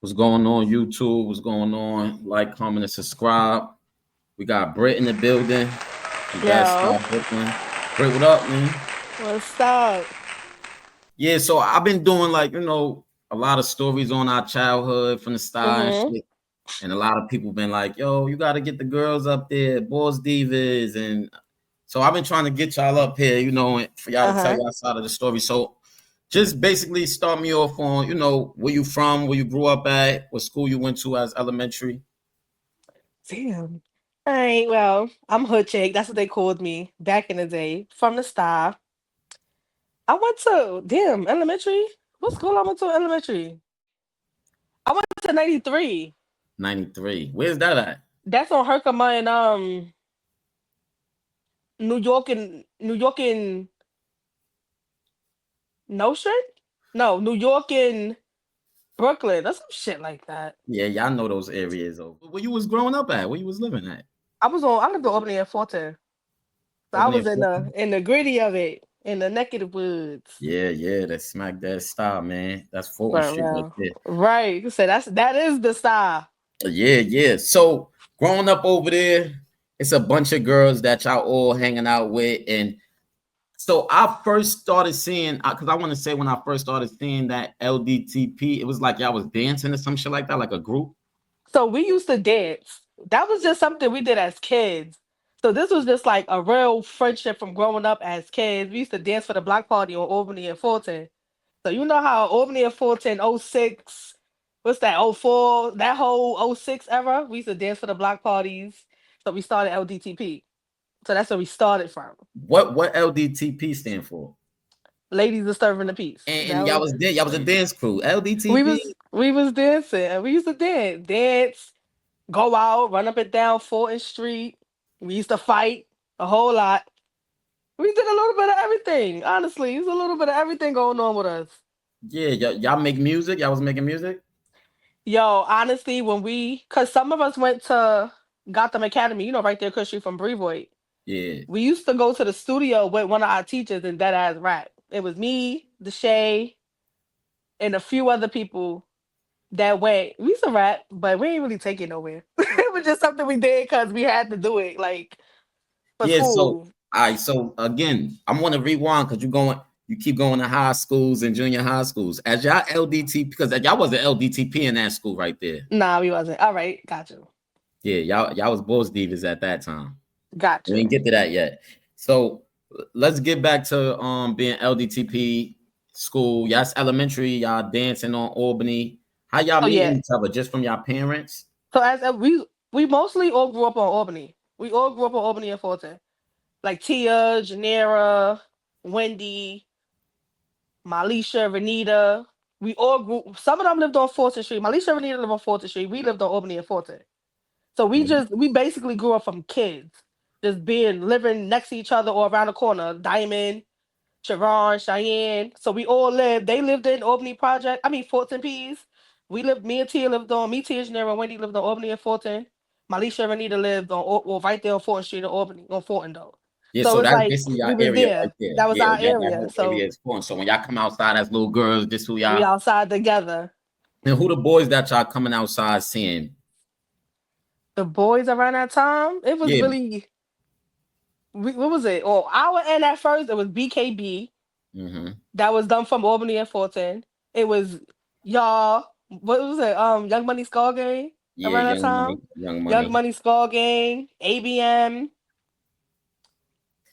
What's going on, YouTube? What's going on? Like, comment, and subscribe. We got Britt in the building from Bad Yo, Style Brooklyn. Britt, what up, man? what's up? Yeah, so I've been doing a lot of stories on our childhood from the style and Mm-hmm. shit. And a lot of people been like, yo, you gotta get the girls up there, boys divas. And so I've been trying to get y'all up here, for y'all to tell Uh-huh. y'all side of the story. So just basically start me off on, where you from, where you grew up at, what school you went to as elementary. Damn. All right, well, I'm Hoodchick. That's what they called me back in the day. From the star. I went to, elementary. What school I went to elementary? I went to 93. 93. Where's that at? That's on Herkimer in New York and Nostrand? No, New York and Brooklyn. That's some shit like that. Yeah, y'all know those areas over. Where you was growing up at? Where you was living at? I lived in Albany at 14. So I Over there. was in the gritty of it, in the neck of the woods. Yeah, yeah, that's smack that style, man. That's Fulton But Street right well, there. right. So that is the style. Yeah, yeah. So growing up over there, it's a bunch of girls that y'all all hanging out with. And so I first started seeing, because I want to say when I first started seeing that LDTP, it was like y'all was dancing or some shit like that, like a group. So we used to dance. That was just something we did as kids. So this was just like a real friendship from growing up as kids. We used to dance for the block party on Albany and Fulton. So you know how Albany and Fulton '06, what's that, '04, that whole '06 era, we used to dance for the block parties. So we started LDTP. So that's where we started from. What LDTP stand for? Ladies disturbing the peace. And That y'all was was there, y'all was a dance crew. we LDTP. was dancing. And we used to dance, go out, run up and down Fulton Street. We used to fight a whole lot. We did a little bit of everything. Honestly, there's a little bit of everything going on with us. Yeah, y'all make music. Y'all was making music. Yo, honestly, cause some of us went to Gotham Academy, right there, across street from Brevoort. Yeah. We used to go to the studio with one of our teachers and dead ass rap. It was me, Deshay, and a few other people that went. We used to rap, but we ain't really take it nowhere. It was just something we did because we had to do it, like for Yeah, so school. all right, so again, I want to rewind because you keep going to high schools and junior high schools. As y'all LDT, because y'all was an LDTP in that school right there. Nah, we wasn't. All right, got you, Yeah, y'all was boys divas at that time. got We didn't you. get to that yet. So let's get back to being LDTP school. Y'all's elementary, y'all dancing on Albany. How y'all Oh meeting yeah. each other? Just from y'all parents? So we mostly all grew up on Albany. We all grew up on Albany and Fulton. Like Tia, Janera, Wendy, Malisha, Renita. We all grew. Some of them lived on Fulton Street. Malisha, Renita lived on Fulton Street. We lived on Albany and Fulton. So we basically grew up from kids, just being living next to each other or around the corner. Diamond, Sharon, Cheyenne. So we all lived. They lived in Albany Project. I mean Fulton Peas. Me and Tia lived on. Me, Tia, Janera, and Wendy lived on Albany and Fulton. Malisha and Renita lived right there on Fulton Street in Albany, on Fulton though. Yeah, So so it's that's like basically we y'all was area right there. there. That was Yeah, our that area. whole area So is fun. So when y'all come outside as little girls, this who we y'all outside together. and who the boys that y'all coming outside seeing. The boys around that time, it was Yeah. really what was it? Oh, our end at first it was BKB. Mm-hmm. That was done from Albany and Fulton. It was y'all. What was it? Young Money Skull Gang Yeah, around that young time. money, young Young money. Money Skull Gang, ABM.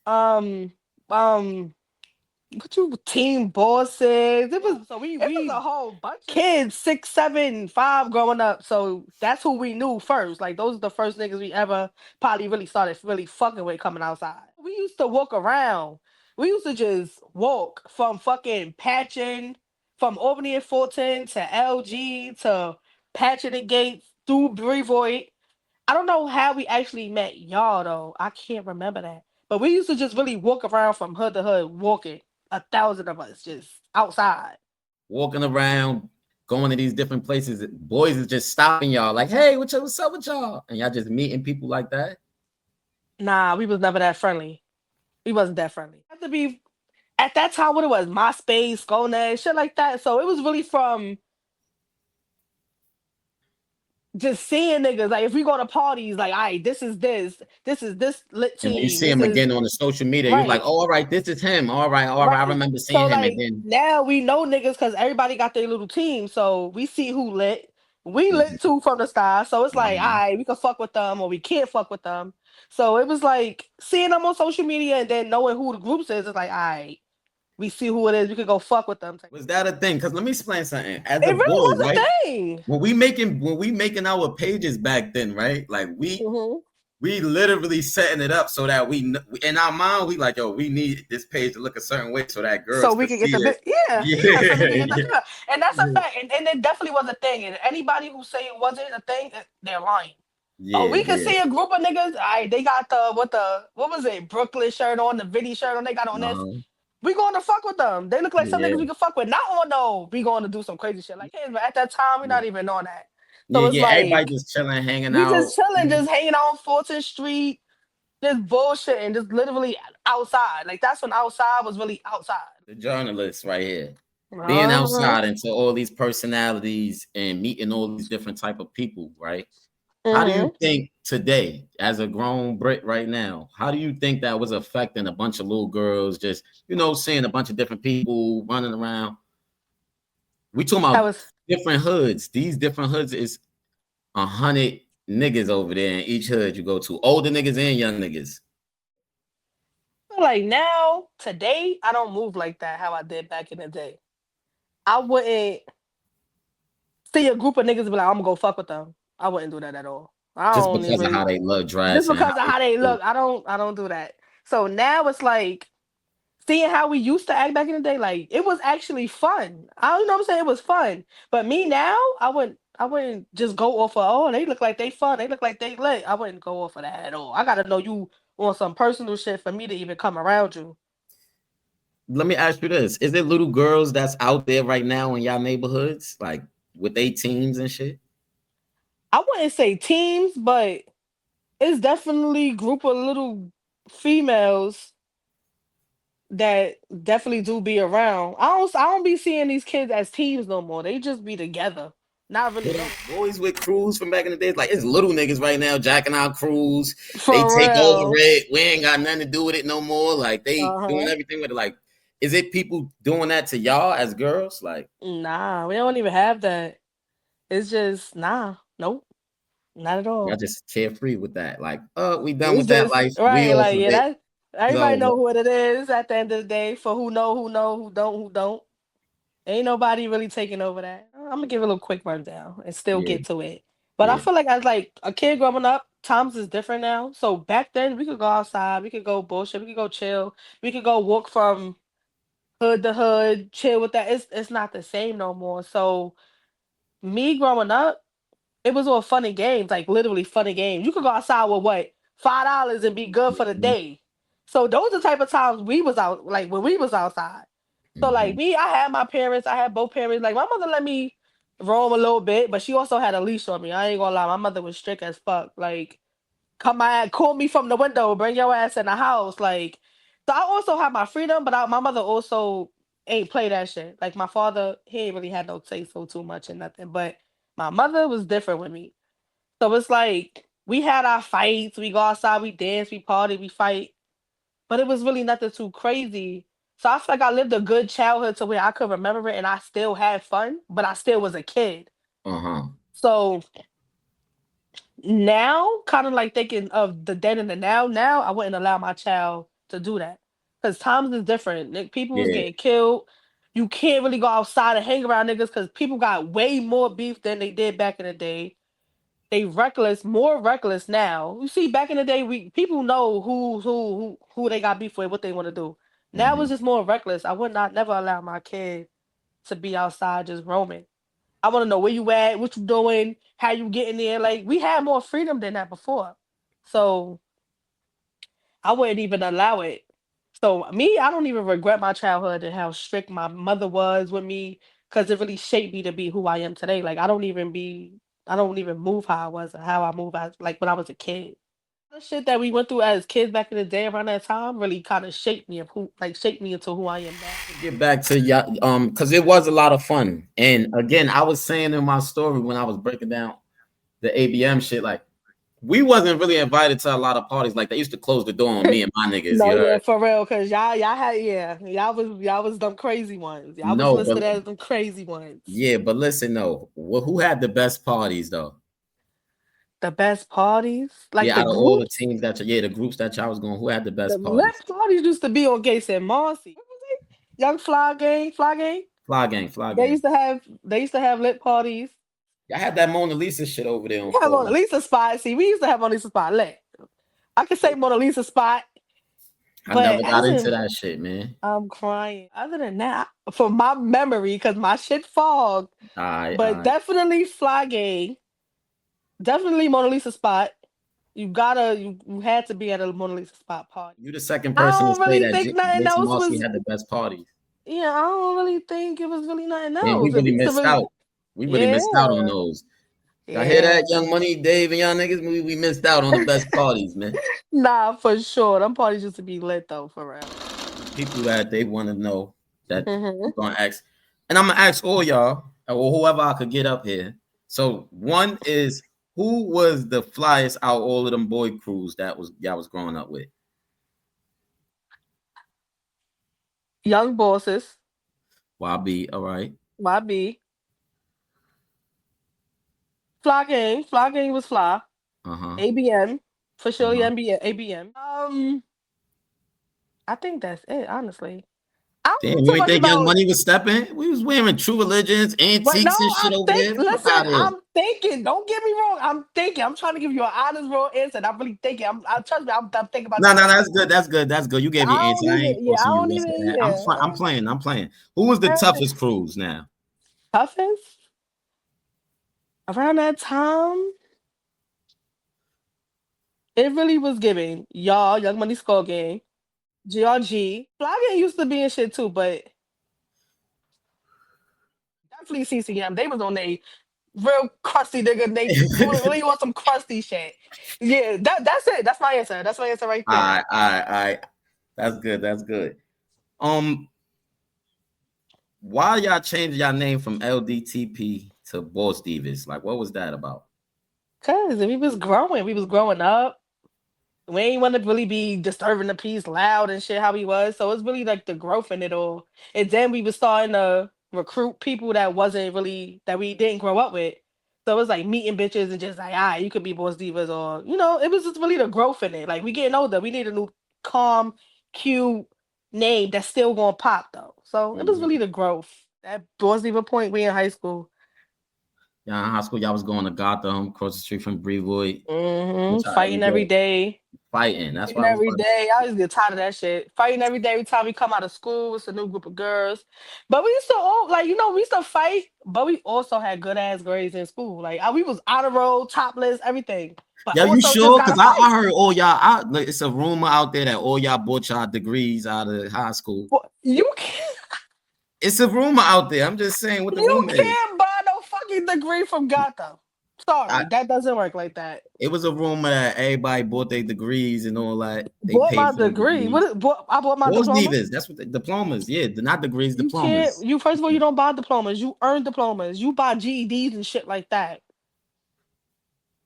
Um, um, what you team bosses? It was a whole bunch of kids, 6, 7, 5 growing up. So that's who we knew first. Like those are the first niggas we ever probably really started really fucking with coming outside. We used to walk around. We used to just walk from fucking Patchen, from Albany and Fulton to LG to Patchen and Gates through Brevoort. I don't know how we actually met y'all though. I can't remember that. But we used to just really walk around from hood to hood, walking. 1,000 of us just outside. Walking around, going to these different places. Boys is just stopping y'all, like, hey, what's up with y'all? And y'all just meeting people like that. Nah, we was never that friendly. We wasn't that friendly. Had to be at that time what it was, MySpace, Skolnet, shit like that. So it was really from just seeing niggas. Like if we go to parties, like, all right, this is this lit And when you team. see This him is again on the social media, you're like, right. oh, all right, this is him. All right. I Right. remember So seeing him. And like then now we know niggas because everybody got their little team. So we see who lit. We lit mhm, too from the start. So it's like, all mhm. right, we can fuck with them or we can't fuck with them. So it was like seeing them on social media and then knowing who the groups is. It's like, all right, we see who it is. We could go fuck with them. Was that a thing? Because let me explain something. As a It really boy, was a right? thing. When we making our pages back then, right? Like Hmm. we literally setting it up so that in our mind we like, yo, we need this page to look a certain way so that So girls we could could get see the it. bit, yeah, yeah. So we could get the Yeah, feel, and that's a yeah, fact. And it definitely was a thing. And anybody who say it wasn't a thing, they're lying. Oh, yeah, we can yeah. see a group of niggas. All right, they got what was it? Brooklyn shirt on, the Vinny shirt on. They got on this. Uh-huh. We going to fuck with them. They look like some Yeah, niggas we can fuck with. Not on no, we going to do some crazy shit like kids, but at that time we yeah, not even on that. So yeah, it's yeah. Everybody like just chilling, hanging we out. just chilling, just hanging out on Fulton Street, just bullshitting, just literally outside. Like that's when outside was really outside. The journalists right here, being Uh-huh. outside into all these personalities and meeting all these different type of people, right? How do you Hmm. think today, as a grown Brit right now, how do you think that was affecting a bunch of little girls just, seeing a bunch of different people running around? We talking That about was different hoods. These different hoods is 100 niggas over there in each hood you go to. Older niggas and young niggas. like now, today, I don't move like that how I did back in the day. I wouldn't see a group of niggas and be like, I'm gonna go fuck with them. I wouldn't do that at all. I Just don't because of even how they look just dressed and how because of they how they look. look. I don't do that. So now it's like seeing how we used to act back in the day, like it was actually fun. I don't know what I'm saying, it was fun. But me now, I wouldn't just go off of oh, they look like they fun, they look like they lit. I wouldn't go off of that at all. I gotta know you on some personal shit for me to even come around you. Let me ask you this. Is there little girls that's out there right now in y'all neighborhoods? Like with they teams and shit? I wouldn't say teams, but it's definitely group of little females that definitely do be around. I don't be seeing these kids as teams no more. They just be together. Not really knowing. Boys with crews from back in the days, like it's little niggas right now jacking out crews. They For take over real. it. We ain't got nothing to do with it no more. Like they doing Uh-huh. everything with it. Like, is it people doing that to y'all as girls? Like, Nah, we don't even have that. It's just nah, nope, not at y'all all. just carefree with that. Like, we done It's with that just life. We right, off like of yeah, it. that It's everybody over. know what it is at the end of the day. For who know, who don't. Ain't nobody really taking over that. I'm gonna give a little quick rundown and still Yeah, get to it. But I yeah. feel like as like a kid growing up, times is different now. So back then we could go outside, we could go bullshit, we could go chill, we could go walk from hood to hood, chill with that. It's not the same no more. So me growing up, it was all fun and games, like literally fun and games. You could go outside with what $5 and be good for the Mhm, day. So those are the type of times we was out, like when we was outside. So like mhm, me, I had my parents, I had both parents. Like my mother let me roam a little bit, but she also had a leash on me. I ain't gonna lie, my mother was strict as fuck. Like come out, call me from the window, bring your ass in the house. Like so, I also have my freedom, but my mother also ain't play that shit. Like my father, he ain't really had no say so too much and nothing. But my mother was different with me. So it's like we had our fights, we go outside, we dance, we party, we fight, but it was really nothing too crazy. So I feel like I lived a good childhood to where I could remember it and I still had fun, but I still was a kid. uh-huh. So now, kind of like thinking of the then and the now, I wouldn't allow my child to do that. Because times is different. People was Yeah. getting killed. You can't really go outside and hang around niggas because people got way more beef than they did back in the day. They reckless, more reckless now. You see, back in the day, we people know who they got beef with, what they want to do. Now it's Mhm. just more reckless. I would not never allow my kid to be outside just roaming. I want to know where you at, what you doing, how you getting there. Like we had more freedom than that before, so I wouldn't even allow it. So me, I don't even regret my childhood and how strict my mother was with me because it really shaped me to be who I am today. Like I don't even move how I was or how I move as like when I was a kid. The shit that we went through as kids back in the day around that time really kind of shaped me of who like shaped me into who I am now. Get back to y'all, because it was a lot of fun. And again, I was saying in my story when I was breaking down, the ABM shit. Like we wasn't really invited to a lot of parties. Like they used to close the door on me and my niggas. No, You yeah, heard? for real, cause y'all had y'all was them crazy ones. Y'all was No, but listed as them crazy ones. yeah, but listen, no. Well, who had the best parties though? The best parties, like Yeah, the out of all the groups, teams the groups that y'all was going, who had the the best lit parties? parties used to be on Gates and Marcy. What was it? Young Fly Gang. Fly gang, fly They gang. used to have they used to have lit parties. I had that Mona Lisa shit over there We on have Mona 40. Lisa spot. See, we used to have Mona Lisa spot lit. I could say Mona Lisa spot, I but never got into that shit, man. I'm crying. Other than that, from my memory, because my shit fogged, All but right. definitely Fly Gang, definitely Mona Lisa spot. You had to be at a Mona Lisa spot party. You the second I person to don't say really that think nothing Jason else Marcy was. had the best parties. Yeah, I don't really think it was really nothing Man, we else. And we really used to missed really, out. We really missed out on yeah, those. Y'all hear yeah. that, Young Money, Dave, and y'all niggas? We missed out on the best parties, man. Nah, for sure. Them parties used to be lit though, for real. People that they want to know that Hmm. I'm gonna ask, and I'm gonna ask all y'all or whoever I could get up here. So one is who was the flyest out all of them boy crews that was y'all was growing up with? Young bosses, YB, all right. YB, Fly Gang was fly. Uh-huh. ABM, for sure. Uh-huh. NBA, ABM. I think that's it. Honestly, I don't Damn, know you too ain't much think Young about. Money was stepping? We was wearing True Religions, But no, antiques and shit I'm over think. there. Fuck Listen, out of here. I'm thinking. Don't get me wrong. I'm thinking. I'm trying to give you an honest, real answer. And I'm really thinking. I trust me. I'm thinking about No, this no, right that's now. good. That's good. That's good. You gave I your answer. don't I even. ain't Yeah, I forcing you don't to answer even. that. Yeah. I'm playing. I'm playing. Who was the toughest crews now? Toughest around that time, it really was giving y'all Young Money Skull Gang, GRG. Fly Gang used to be in shit too, but definitely CCM. They was on they real crusty nigga. They really want some crusty shit. Yeah, that's it. That's my answer. That's my answer right All there. right, all right, all right. That's good. That's good. Um, why y'all changed y'all name from LDTP to Boss Divas? Like, what was that about? Cause we was growing up. We ain't want to really be disturbing the peace, loud and shit how he was. So it's really like the growth in it all. And then we was starting to recruit people that wasn't really that we didn't grow up with. So it was like meeting bitches and just like, you could be boss divas or it was just really the growth in it. Like we getting older, we need a new calm, cute name that's still gonna pop though. So it was Mhm. really the growth. That boss diva point we in high school. Y'all in high school, y'all was going to Gotham, across the street from Brevoort, which I Fighting every enjoyed. day. Fighting. That's Fighting what I was every about to day. I just get tired of that shit. Fighting every day. Every time we come out of school, it's a new group of girls. But we used to all we used to fight, but we also had good ass grades in school. Like we was on the road, topless, everything. But Yo, you also just sure? gotta Because I fight. heard all y'all. Like, it's a rumor out there that all y'all bought y'all degrees out of high school. But It's a rumor out there. I'm just saying what the you rumor is. can't buy no fucking degree from Gotham. I, Sorry, that doesn't work like that. it was a rumor that everybody bought their degrees and all that. They Bought paid my for the degree. degrees. I bought my Boss diploma. divas. That's what diplomas. Yeah, not degrees, You can't. diplomas. You first of all, you don't buy diplomas. You earn diplomas. You buy GEDs and shit like that.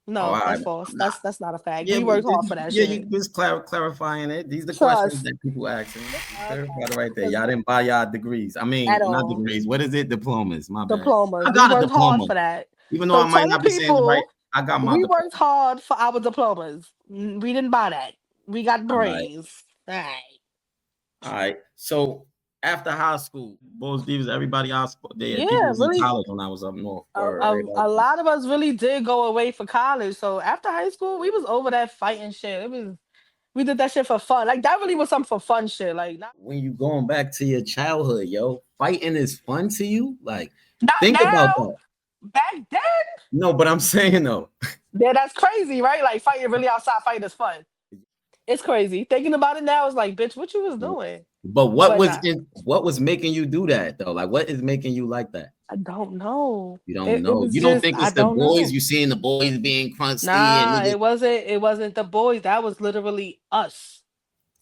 Oh, all No, right. that's false. Nah, That's not a fact. yeah, We worked hard for that yeah, you shit. just clarifying it. These are the questions Trust. that people asking. You clarified it Okay. right there. 'Cause Y'all didn't buy y'all degrees. I mean, at not all. degrees. What is it? Diplomas. My bad. I Diplomas. We got a worked hard diploma. for that. Even though I So might tell the not be saying it right, people I got my we diploma. worked hard for our diplomas. We didn't buy that. We got All right. brains. All right. All right. So after high school, Bulls Divas, everybody else, people Yeah, was in really. college when I was up north. A, Or a, everybody. a lot of us really did go away for college. So after high school, we was over that fighting shit. We did that shit for fun. Like that really was something for fun shit. Like When you going back to your childhood, yo, fighting is fun to you. Like, not think about now. that. Back then. No, but I'm saying though. Yeah, that's crazy, right? Like fighting really outside fighting is fun. It's crazy. Thinking about it now, it's like, bitch, what you was doing? But But nah, what was making you do that though? Like, what is making you like that? I don't know. You don't It know. was You don't just think I it's the don't boys? know. You seeing the boys being crusty and Nah, niggas. it wasn't the boys. That was literally us.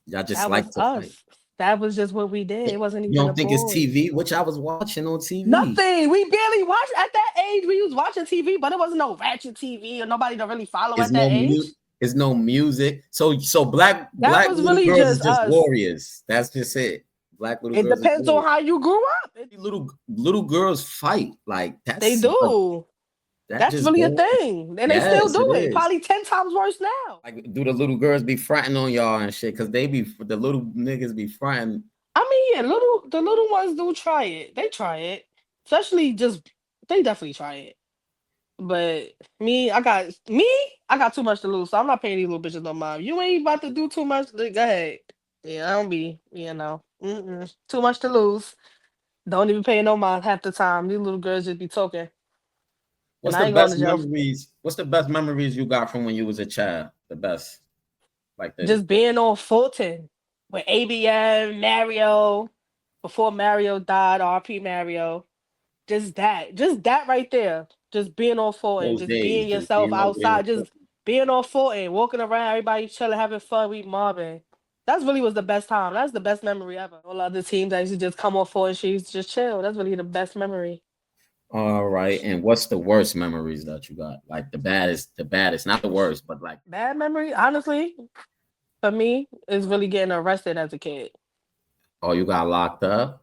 Y'all just That was like to fight. us. That was just what we did. It wasn't You even don't a think it's boy. TV? Which I was watching on TV. Nothing. We barely watched at that age. We was watching TV, but it wasn't no ratchet TV or nobody to really follow It's at that no age. It's no music. So black was little really girls just is just us. warriors. That's just it. Black little It girls. depends on how you grew up. Little girls fight like that's They do. That's really a thing, and they still do it. Probably 10 times worse now. Like, do the little girls be fronting on y'all and shit? Because the little niggas be fronting. I mean, yeah, the little ones do try it. They try it, especially they definitely try it. But I got too much to lose, so I'm not paying these little bitches no mind. You ain't about to do too much. Go ahead. Yeah, I don't be, too much to lose. Don't even pay no mind half the time. These little girls just be talking. What's the best memories? What's the best memories you got from when you was a child? The best, like this. Just being on Fulton with ABM, Mario, before Mario died, RP Mario. Just that right there. Just being on Fulton, just being yourself outside, just being on Fulton, walking around, everybody chilling, having fun, we mobbing. That really was the best time. That's the best memory ever. All the other teams that used to just come on Fulton, she used to just chill. That's really the best memory. All right. And what's the worst memories that you got? Like the baddest, not the worst, but like bad memory, honestly, for me, is really getting arrested as a kid. Oh, you got locked up?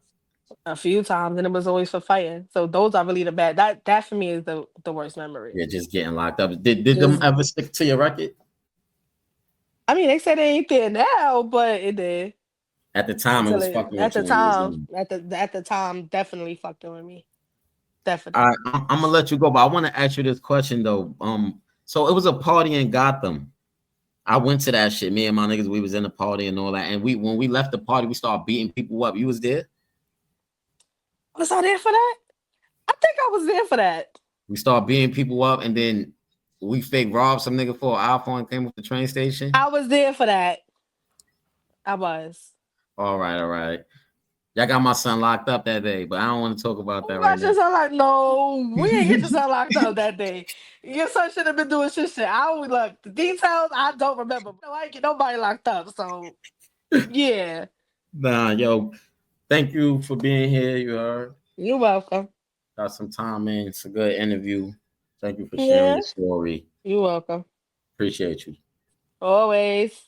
A few times, and it was always for fighting. So those are really the bad. That for me is the worst memory. Yeah, just getting locked up. Did them ever stick to your record? I mean, they said they ain't there now, but it did. At the time, it was fucking with you. At the time, definitely fucking with me. Definitely. I'm gonna let you go, but I want to ask you this question though. So it was a party in Gotham. I went to that shit. Me and my niggas, we was in the party and all that. And when we left the party, we started beating people up. You was there? Was I there for that? I think I was there for that. We started beating people up, and then we fake robbed some nigga for an iPhone and came up the train station. I was there for that. I was. All right. Y'all got my son locked up that day, but I don't want to talk about that right now. No, we ain't get your son locked up that day. Your son should have been doing shit. I would look the details. I don't remember. No, I ain't get nobody locked up. So yeah. Nah, yo, thank you for being here. You're welcome. Got some time, man. It's a good interview. Thank you for sharing your story. You're welcome. Appreciate you. Always.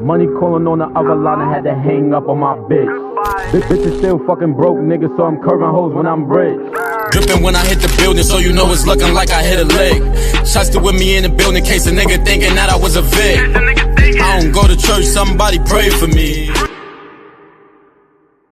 Money calling on the other line, I had to hang up on my bitch. Bitch is still fucking broke, nigga, so I'm curving hoes when I'm rich. Dripping when I hit the building, so you know it's looking like I hit a leg. Shots still with me in the building, case a nigga thinking that I was a vid. I don't go to church, somebody pray for me.